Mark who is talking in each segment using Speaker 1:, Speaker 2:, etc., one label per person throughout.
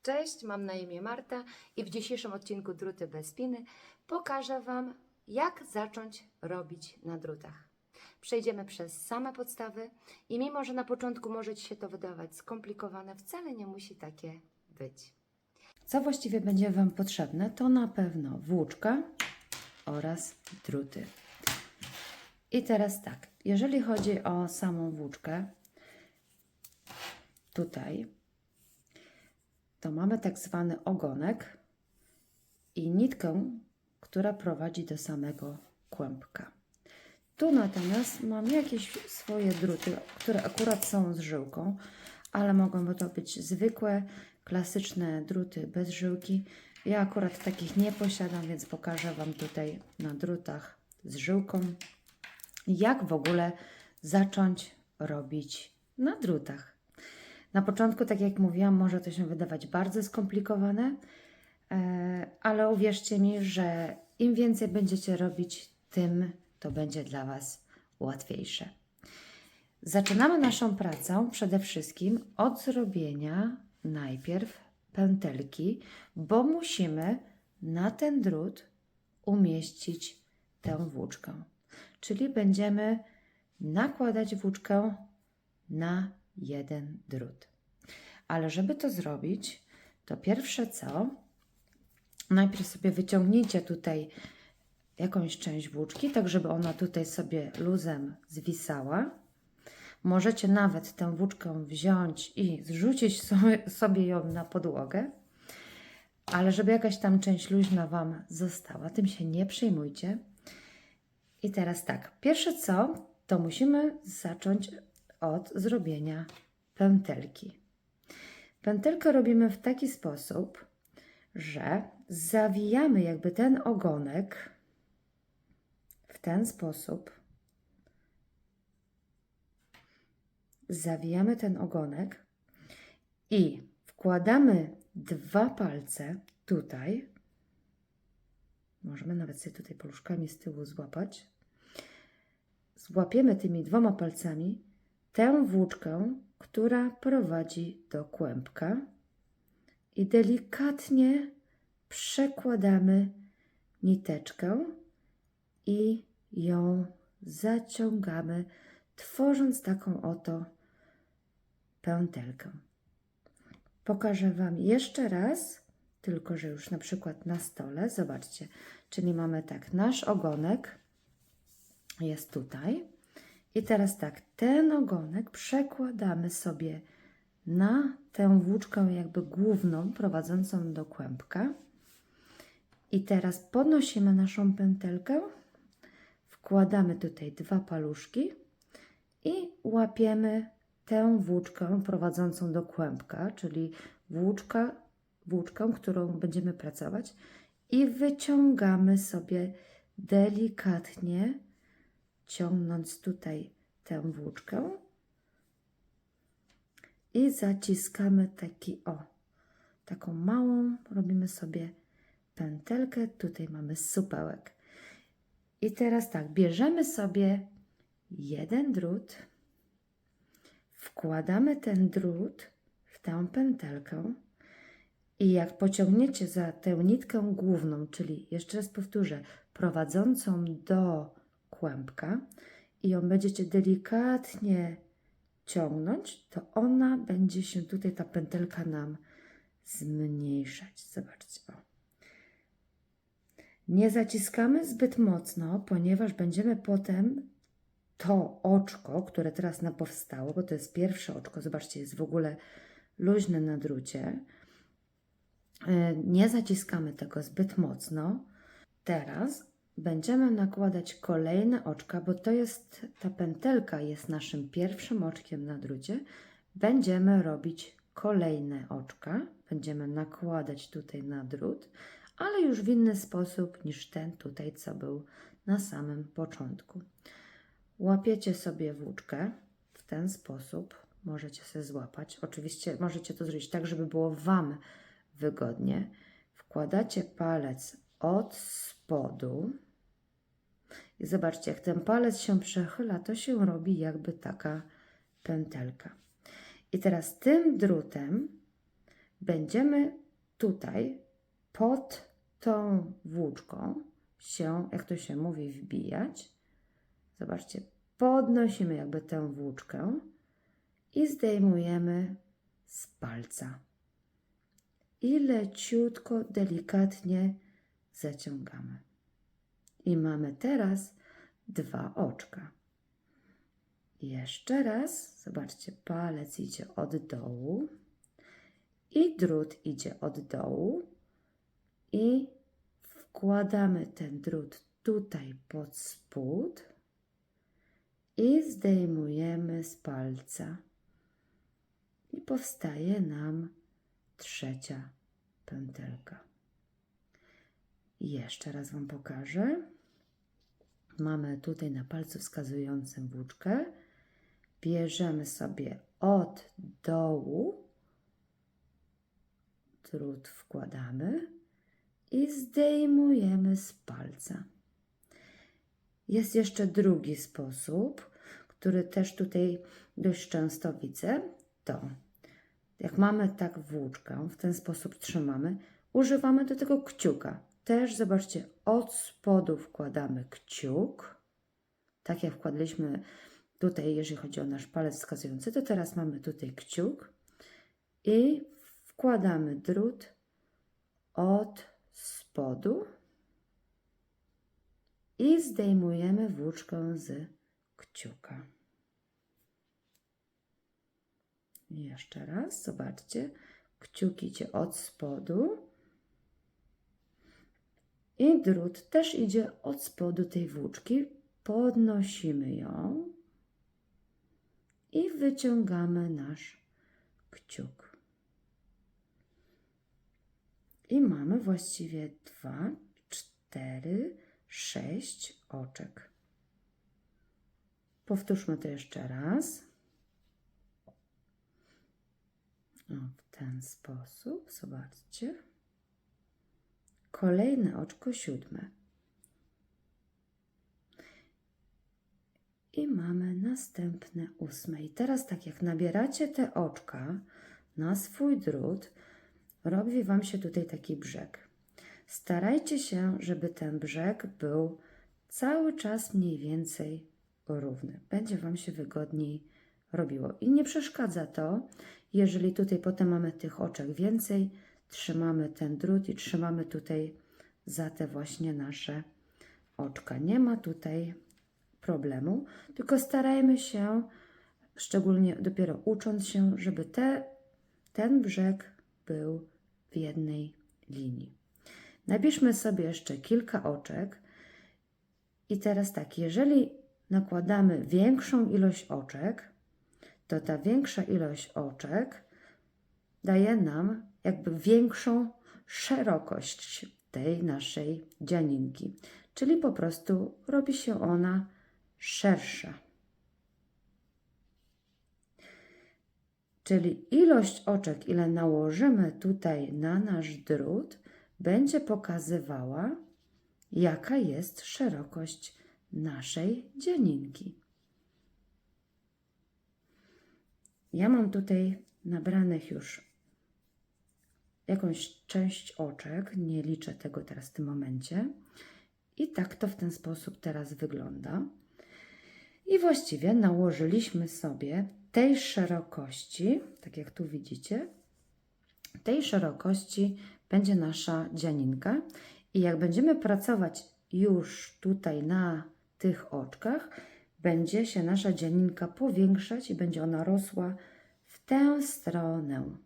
Speaker 1: Cześć, mam na imię Marta i w dzisiejszym odcinku Druty bez spiny pokażę Wam, jak zacząć robić na drutach. Przejdziemy przez same podstawy i mimo, że na początku może Ci się to wydawać skomplikowane, wcale nie musi takie być. Co właściwie będzie Wam potrzebne, to na pewno włóczka oraz druty. I teraz tak, jeżeli chodzi o samą włóczkę, tutaj to mamy tak zwany ogonek i nitkę, która prowadzi do samego kłębka. Tu natomiast mam jakieś swoje druty, które akurat są z żyłką, ale mogą to być zwykłe, klasyczne druty bez żyłki. Ja akurat takich nie posiadam, więc pokażę Wam tutaj na drutach z żyłką, jak w ogóle zacząć robić na drutach. Na początku, tak jak mówiłam, może to się wydawać bardzo skomplikowane, ale uwierzcie mi, że im więcej będziecie robić, tym to będzie dla Was łatwiejsze. Zaczynamy naszą pracę przede wszystkim od zrobienia najpierw pętelki, bo musimy na ten drut umieścić tę włóczkę. Czyli będziemy nakładać włóczkę na jeden drut. Ale żeby to zrobić, to pierwsze co, najpierw sobie wyciągnijcie tutaj jakąś część włóczki, tak żeby ona tutaj sobie luzem zwisała. Możecie nawet tę włóczkę wziąć i zrzucić sobie ją na podłogę, ale żeby jakaś tam część luźna Wam została, tym się nie przejmujcie. I teraz tak, pierwsze co, to musimy zacząć od zrobienia pętelki. Pętelkę robimy w taki sposób, że zawijamy jakby ten ogonek w ten sposób. Zawijamy ten ogonek i wkładamy dwa palce tutaj. Możemy nawet sobie tutaj paluszkami z tyłu złapać. Złapiemy tymi dwoma palcami tę włóczkę, która prowadzi do kłębka i delikatnie przekładamy niteczkę i ją zaciągamy, tworząc taką oto pętelkę. Pokażę Wam jeszcze raz, tylko że już na przykład na stole. Zobaczcie, czyli mamy tak, nasz ogonek jest tutaj. I teraz tak, ten ogonek przekładamy sobie na tę włóczkę jakby główną, prowadzącą do kłębka. I teraz podnosimy naszą pętelkę, wkładamy tutaj dwa paluszki i łapiemy tę włóczkę prowadzącą do kłębka, czyli włóczkę, którą będziemy pracować i wyciągamy sobie delikatnie, ciągnąc tutaj tę włóczkę i zaciskamy taką małą, robimy sobie pętelkę, tutaj mamy supełek. I teraz tak, bierzemy sobie jeden drut, wkładamy ten drut w tę pętelkę i jak pociągniecie za tę nitkę główną, czyli jeszcze raz powtórzę, prowadzącą do kłębka i ją będziecie delikatnie ciągnąć, to ona będzie się tutaj, ta pętelka nam zmniejszać. Zobaczcie, o. Nie zaciskamy zbyt mocno, ponieważ będziemy potem to oczko, które teraz nam powstało, bo to jest pierwsze oczko, zobaczcie, jest w ogóle luźne na drucie. Nie zaciskamy tego zbyt mocno. Teraz będziemy nakładać kolejne oczka, bo ta pętelka jest naszym pierwszym oczkiem na drucie. Będziemy robić kolejne oczka, będziemy nakładać tutaj na drut, ale już w inny sposób niż ten tutaj, co był na samym początku. Łapiecie sobie włóczkę w ten sposób, możecie sobie złapać. Oczywiście możecie to zrobić tak, żeby było Wam wygodnie. Wkładacie palec od spodu i zobaczcie, jak ten palec się przechyla, to się robi jakby taka pętelka. I teraz tym drutem będziemy tutaj pod tą włóczką się, jak to się mówi, wbijać. Zobaczcie, podnosimy jakby tę włóczkę i zdejmujemy z palca. I leciutko, delikatnie zaciągamy. I mamy teraz 2 oczka. Jeszcze raz, zobaczcie, palec idzie od dołu i drut idzie od dołu i wkładamy ten drut tutaj pod spód i zdejmujemy z palca. I powstaje nam 3. pętelka. I jeszcze raz Wam pokażę. Mamy tutaj na palcu wskazującym włóczkę. Bierzemy sobie od dołu, drut wkładamy i zdejmujemy z palca. Jest jeszcze drugi sposób, który też tutaj dość często widzę. To jak mamy tak włóczkę, w ten sposób trzymamy, używamy do tego kciuka. Też zobaczcie, od spodu wkładamy kciuk, tak jak wkładaliśmy tutaj, jeżeli chodzi o nasz palec wskazujący, to teraz mamy tutaj kciuk i wkładamy drut od spodu i zdejmujemy włóczkę z kciuka. I jeszcze raz, zobaczcie, kciuk idzie od spodu i drut też idzie od spodu tej włóczki. Podnosimy ją i wyciągamy nasz kciuk. I mamy właściwie 2, 4, 6 oczek. Powtórzmy to jeszcze raz. O, w ten sposób, zobaczcie. Kolejne oczko 7. I mamy następne 8. I teraz tak jak nabieracie te oczka na swój drut, robi Wam się tutaj taki brzeg. Starajcie się, żeby ten brzeg był cały czas mniej więcej równy. Będzie Wam się wygodniej robiło. I nie przeszkadza to, jeżeli tutaj potem mamy tych oczek więcej, trzymamy ten drut i trzymamy tutaj za te właśnie nasze oczka. Nie ma tutaj problemu, tylko starajmy się, szczególnie dopiero ucząc się, żeby ten brzeg był w jednej linii. Nabierzmy sobie jeszcze kilka oczek i teraz tak, jeżeli nakładamy większą ilość oczek, to ta większa ilość oczek daje nam jakby większą szerokość tej naszej dzianinki, czyli po prostu robi się ona szersza. Czyli ilość oczek, ile nałożymy tutaj na nasz drut, będzie pokazywała, jaka jest szerokość naszej dzianinki. Ja mam tutaj nabranych już jakąś część oczek, nie liczę tego teraz w tym momencie. I tak to w ten sposób teraz wygląda. I właściwie nałożyliśmy sobie tej szerokości, tak jak tu widzicie, tej szerokości będzie nasza dzianinka. I jak będziemy pracować już tutaj na tych oczkach, będzie się nasza dzianinka powiększać i będzie ona rosła w tę stronę.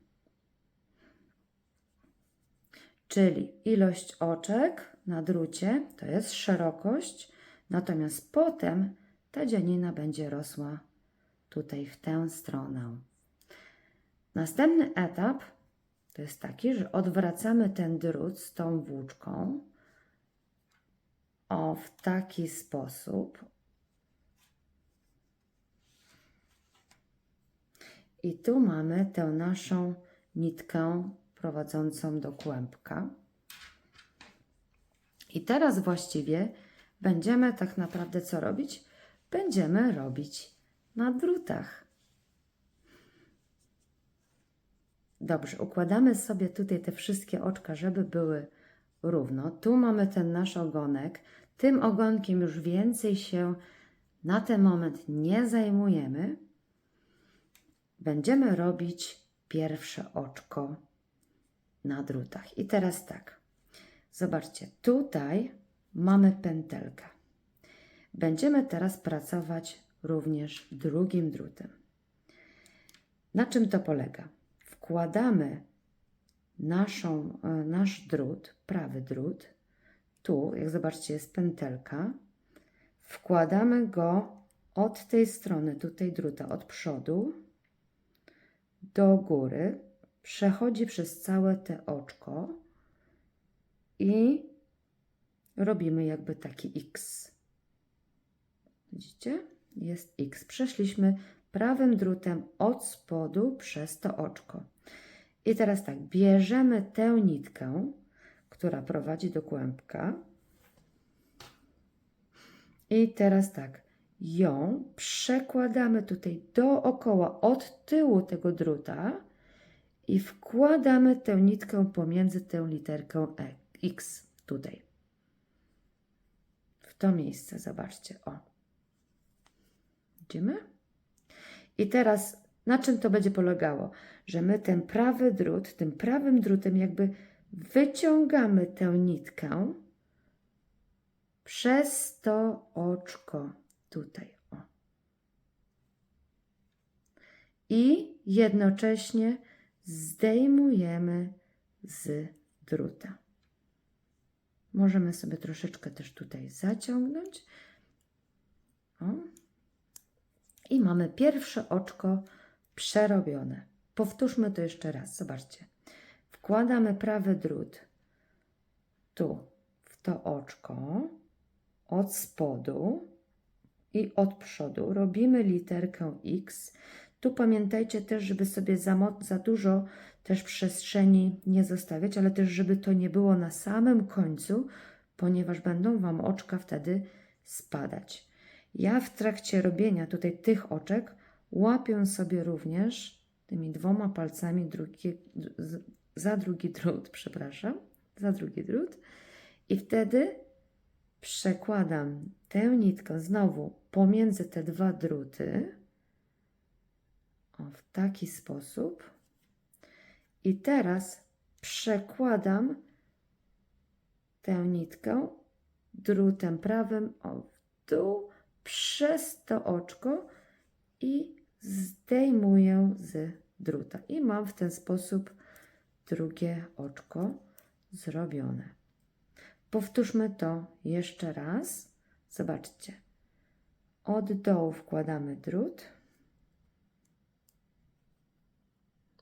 Speaker 1: Czyli ilość oczek na drucie to jest szerokość, natomiast potem ta dzianina będzie rosła tutaj w tę stronę. Następny etap to jest taki, że odwracamy ten drut z tą włóczką w taki sposób. I tu mamy tę naszą nitkę prowadzącą do kłębka. I teraz właściwie będziemy tak naprawdę co robić? Będziemy robić na drutach. Dobrze, układamy sobie tutaj te wszystkie oczka, żeby były równo. Tu mamy ten nasz ogonek. Tym ogonkiem już więcej się na ten moment nie zajmujemy. Będziemy robić pierwsze oczko na drutach. I teraz tak, zobaczcie, tutaj mamy pętelkę. Będziemy teraz pracować również drugim drutem. Na czym to polega? Wkładamy nasz drut, prawy drut, tu, jak zobaczcie, jest pętelka. Wkładamy go od tej strony, tutaj druta, od przodu do góry, przechodzi przez całe te oczko i robimy jakby taki X. Widzicie? Jest X. Przeszliśmy prawym drutem od spodu przez to oczko. I teraz tak, bierzemy tę nitkę, która prowadzi do kłębka. I teraz tak, ją przekładamy tutaj dookoła, od tyłu tego druta i wkładamy tę nitkę pomiędzy tę literkę X tutaj. W to miejsce, zobaczcie, o. Widzimy? I teraz na czym to będzie polegało? Że my ten prawy drut, tym prawym drutem jakby wyciągamy tę nitkę przez to oczko tutaj. O. I jednocześnie zdejmujemy z druta. Możemy sobie troszeczkę też tutaj zaciągnąć. O. I mamy pierwsze oczko przerobione. Powtórzmy to jeszcze raz. Zobaczcie. Wkładamy prawy drut tu, w to oczko, od spodu i od przodu. Robimy literkę X. Tu pamiętajcie też, żeby sobie za dużo też przestrzeni nie zostawiać, ale też, żeby to nie było na samym końcu, ponieważ będą Wam oczka wtedy spadać. Ja w trakcie robienia tutaj tych oczek łapię sobie również tymi dwoma palcami za drugi drut i wtedy przekładam tę nitkę znowu pomiędzy te dwa druty, o, w taki sposób i teraz przekładam tę nitkę drutem prawym w dół przez to oczko i zdejmuję z druta. I mam w ten sposób drugie oczko zrobione. Powtórzmy to jeszcze raz. Zobaczcie. Od dołu wkładamy drut.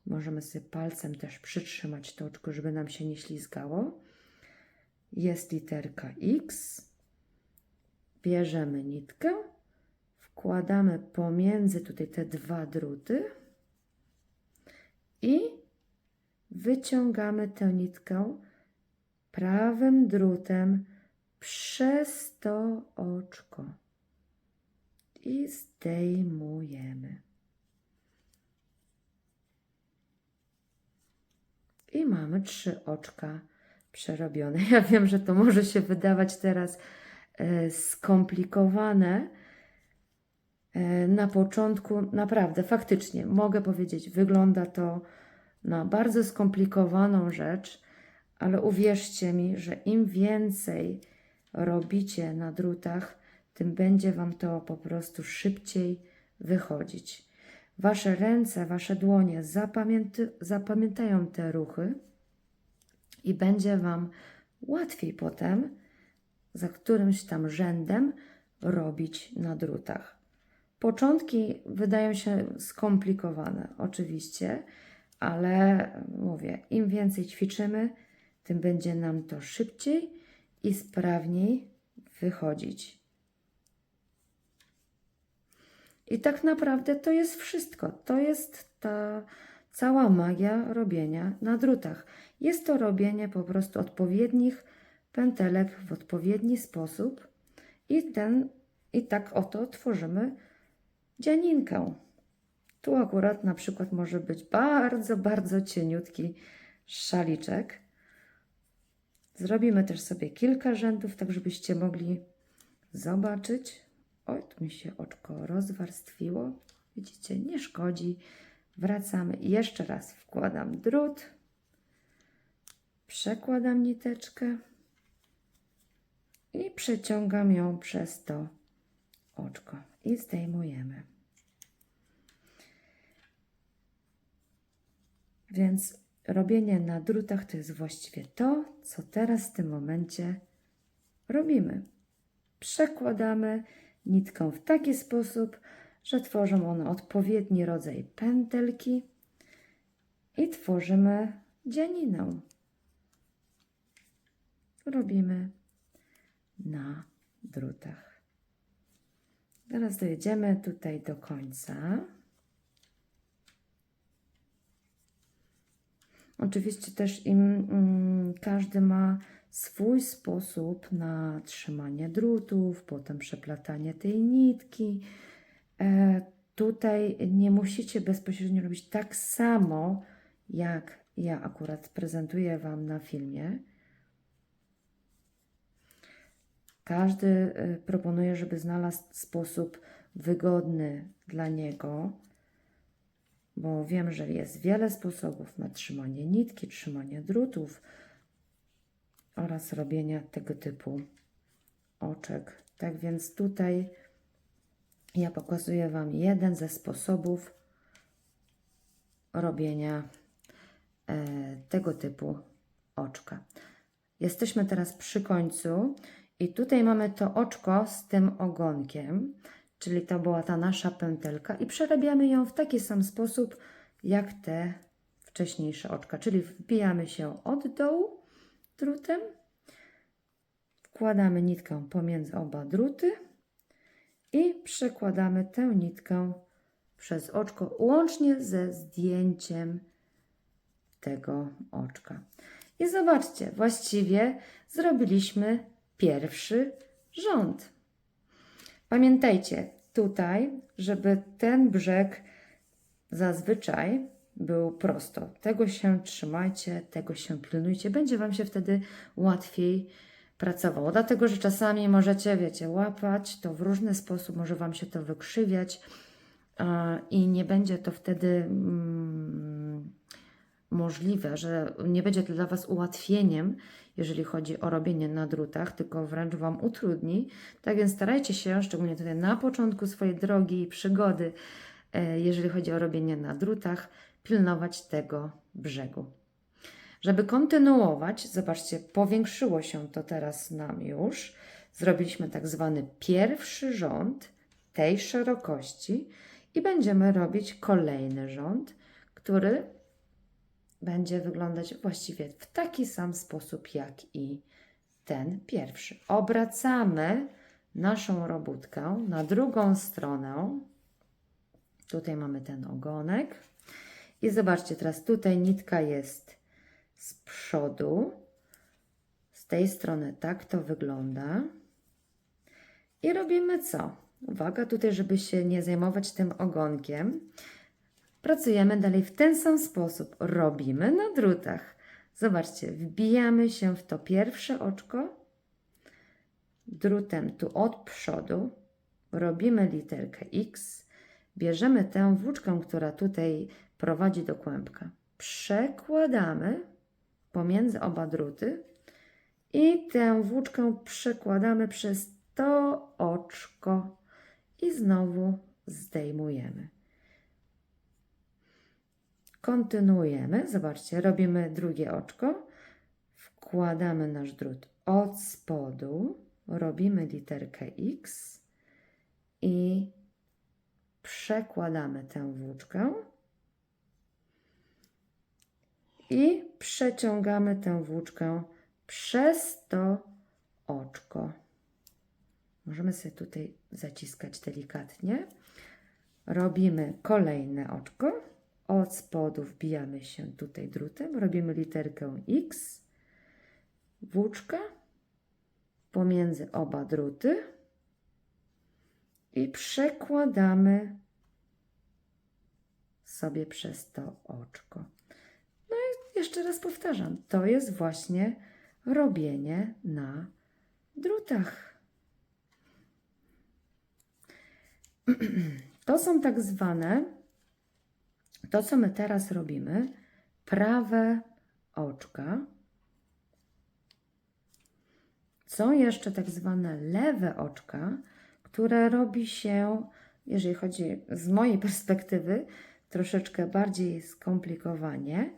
Speaker 1: Możemy sobie palcem też przytrzymać to oczko, żeby nam się nie ślizgało. Jest literka X. Bierzemy nitkę, wkładamy pomiędzy tutaj te dwa druty i wyciągamy tę nitkę prawym drutem przez to oczko i zdejmujemy. I mamy 3 oczka przerobione. Ja wiem, że to może się wydawać teraz skomplikowane. Na początku naprawdę, faktycznie mogę powiedzieć, wygląda to na bardzo skomplikowaną rzecz, ale uwierzcie mi, że im więcej robicie na drutach, tym będzie Wam to po prostu szybciej wychodzić. Wasze ręce, Wasze dłonie zapamiętają te ruchy i będzie Wam łatwiej potem za którymś tam rzędem robić na drutach. Początki wydają się skomplikowane, oczywiście, ale mówię, im więcej ćwiczymy, tym będzie nam to szybciej i sprawniej wychodzić. I tak naprawdę to jest wszystko. To jest ta cała magia robienia na drutach. Jest to robienie po prostu odpowiednich pętelek w odpowiedni sposób i tak oto tworzymy dzianinkę. Tu akurat na przykład może być bardzo, bardzo cieniutki szaliczek. Zrobimy też sobie kilka rzędów, tak żebyście mogli zobaczyć. Oj, tu mi się oczko rozwarstwiło. Widzicie, nie szkodzi. Wracamy i jeszcze raz wkładam drut. Przekładam niteczkę i przeciągam ją przez to oczko i zdejmujemy. Więc robienie na drutach to jest właściwie to, co teraz w tym momencie robimy. Przekładamy nitką w taki sposób, że tworzą one odpowiedni rodzaj pętelki i tworzymy dzianinę. Robimy na drutach. Teraz dojedziemy tutaj do końca. Oczywiście też każdy ma swój sposób na trzymanie drutów, potem przeplatanie tej nitki. Tutaj nie musicie bezpośrednio robić tak samo, jak ja akurat prezentuję Wam na filmie. Każdy proponuje, żeby znalazł sposób wygodny dla niego, bo wiem, że jest wiele sposobów na trzymanie nitki, trzymanie drutów oraz robienia tego typu oczek. Tak więc tutaj ja pokazuję Wam jeden ze sposobów robienia tego typu oczka. Jesteśmy teraz przy końcu i tutaj mamy to oczko z tym ogonkiem, czyli to była ta nasza pętelka i przerabiamy ją w taki sam sposób jak te wcześniejsze oczka, czyli wbijamy się od dołu drutem, wkładamy nitkę pomiędzy oba druty i przekładamy tę nitkę przez oczko łącznie ze zdjęciem tego oczka. I zobaczcie, właściwie zrobiliśmy pierwszy rząd. Pamiętajcie tutaj, żeby ten brzeg zazwyczaj był prosto. Tego się trzymajcie, tego się pilnujcie. Będzie Wam się wtedy łatwiej pracowało. Dlatego, że czasami możecie, wiecie, łapać to w różny sposób, może Wam się to wykrzywiać i nie będzie to wtedy możliwe, że nie będzie to dla Was ułatwieniem, jeżeli chodzi o robienie na drutach, tylko wręcz Wam utrudni. Tak więc starajcie się, szczególnie tutaj na początku swojej drogi i przygody, jeżeli chodzi o robienie na drutach, pilnować tego brzegu. Żeby kontynuować, zobaczcie, powiększyło się to teraz nam już. Zrobiliśmy tak zwany pierwszy rząd tej szerokości i będziemy robić kolejny rząd, który będzie wyglądać właściwie w taki sam sposób jak i ten pierwszy. Obracamy naszą robótkę na drugą stronę. Tutaj mamy ten ogonek. I zobaczcie, teraz tutaj nitka jest z przodu. Z tej strony tak to wygląda. I robimy co? Uwaga tutaj, żeby się nie zajmować tym ogonkiem. Pracujemy dalej w ten sam sposób. Robimy na drutach. Zobaczcie, wbijamy się w to pierwsze oczko. Drutem tu od przodu. Robimy literkę X. Bierzemy tę włóczkę, która tutaj prowadzi do kłębka. Przekładamy pomiędzy oba druty i tę włóczkę przekładamy przez to oczko i znowu zdejmujemy. Kontynuujemy. Zobaczcie, robimy drugie oczko. Wkładamy nasz drut od spodu. Robimy literkę X i przekładamy tę włóczkę i przeciągamy tę włóczkę przez to oczko. Możemy sobie tutaj zaciskać delikatnie. Robimy kolejne oczko. Od spodu wbijamy się tutaj drutem. Robimy literkę X. Włóczka pomiędzy oba druty. I przekładamy sobie przez to oczko. No i jeszcze raz powtarzam, to jest właśnie robienie na drutach. To są tak zwane, to co my teraz robimy, prawe oczka. Są jeszcze tak zwane lewe oczka, które robi się, jeżeli chodzi z mojej perspektywy, troszeczkę bardziej skomplikowanie,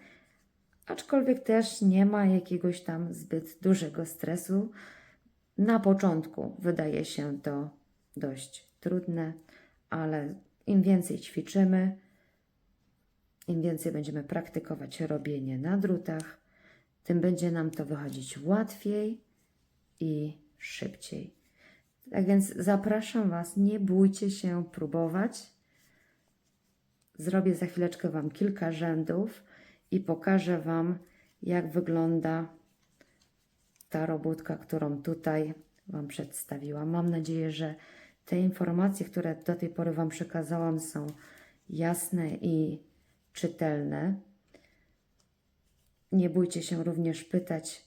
Speaker 1: aczkolwiek też nie ma jakiegoś tam zbyt dużego stresu. Na początku wydaje się to dość trudne, ale im więcej ćwiczymy, im więcej będziemy praktykować robienie na drutach, tym będzie nam to wychodzić łatwiej i szybciej. Tak więc zapraszam Was, nie bójcie się próbować. Zrobię za chwileczkę Wam kilka rzędów i pokażę Wam, jak wygląda ta robótka, którą tutaj Wam przedstawiłam. Mam nadzieję, że te informacje, które do tej pory Wam przekazałam, są jasne i czytelne. Nie bójcie się również pytać.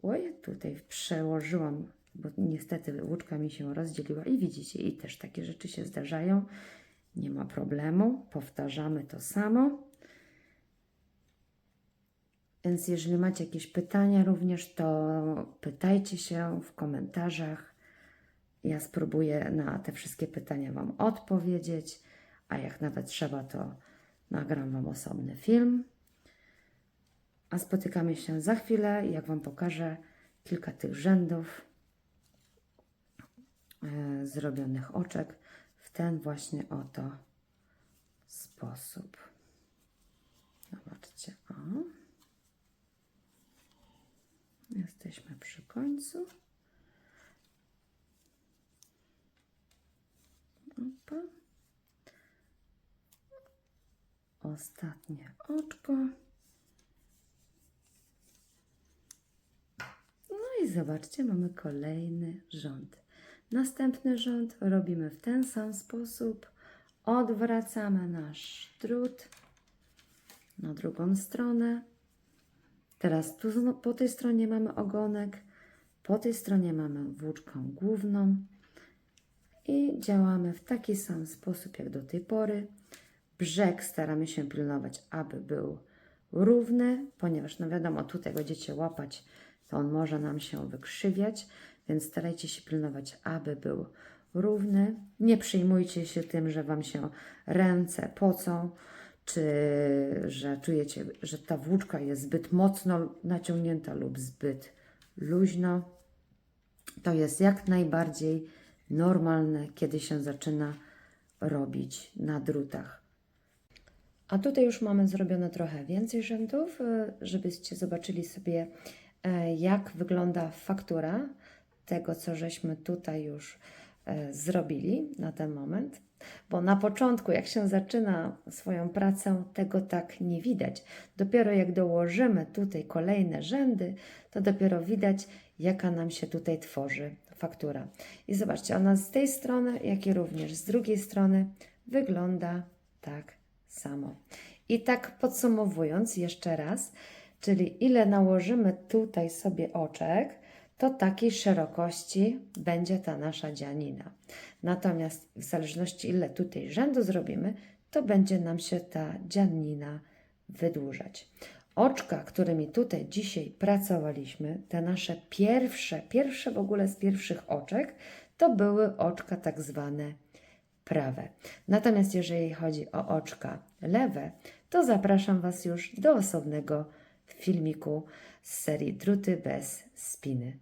Speaker 1: Oj, tutaj przełożyłam, bo niestety łuczka mi się rozdzieliła i widzicie, i też takie rzeczy się zdarzają. Nie ma problemu, powtarzamy to samo. Więc jeżeli macie jakieś pytania również, to pytajcie się w komentarzach. Ja spróbuję na te wszystkie pytania Wam odpowiedzieć, a jak nawet trzeba, to nagram Wam osobny film. A spotykamy się za chwilę, jak Wam pokażę kilka tych rzędów zrobionych oczek w ten właśnie oto sposób. Zobaczcie, o. Jesteśmy przy końcu. Opa. Ostatnie oczko. No i zobaczcie, mamy kolejny rząd. Następny rząd robimy w ten sam sposób. Odwracamy nasz drut na drugą stronę. Teraz tu po tej stronie mamy ogonek, po tej stronie mamy włóczkę główną i działamy w taki sam sposób jak do tej pory. Brzeg staramy się pilnować, aby był równy, ponieważ no wiadomo, tutaj będziecie łapać, to on może nam się wykrzywiać, więc starajcie się pilnować, aby był równy. Nie przejmujcie się tym, że Wam się ręce pocą, czy że czujecie, że ta włóczka jest zbyt mocno naciągnięta lub zbyt luźno. To jest jak najbardziej normalne, kiedy się zaczyna robić na drutach. A tutaj już mamy zrobione trochę więcej rzędów, żebyście zobaczyli sobie, jak wygląda faktura tego, co żeśmy tutaj już zrobili na ten moment. Bo na początku, jak się zaczyna swoją pracę, tego tak nie widać. Dopiero jak dołożymy tutaj kolejne rzędy, to dopiero widać, jaka nam się tutaj tworzy faktura. I zobaczcie, ona z tej strony, jak i również z drugiej strony wygląda tak samo. I tak podsumowując jeszcze raz, czyli ile nałożymy tutaj sobie oczek, to takiej szerokości będzie ta nasza dzianina. Natomiast w zależności ile tutaj rzędu zrobimy, to będzie nam się ta dzianina wydłużać. Oczka, którymi tutaj dzisiaj pracowaliśmy, te nasze pierwsze w ogóle z pierwszych oczek, to były oczka tak zwane prawe. Natomiast jeżeli chodzi o oczka lewe, to zapraszam Was już do osobnego filmiku z serii Druty bez spiny.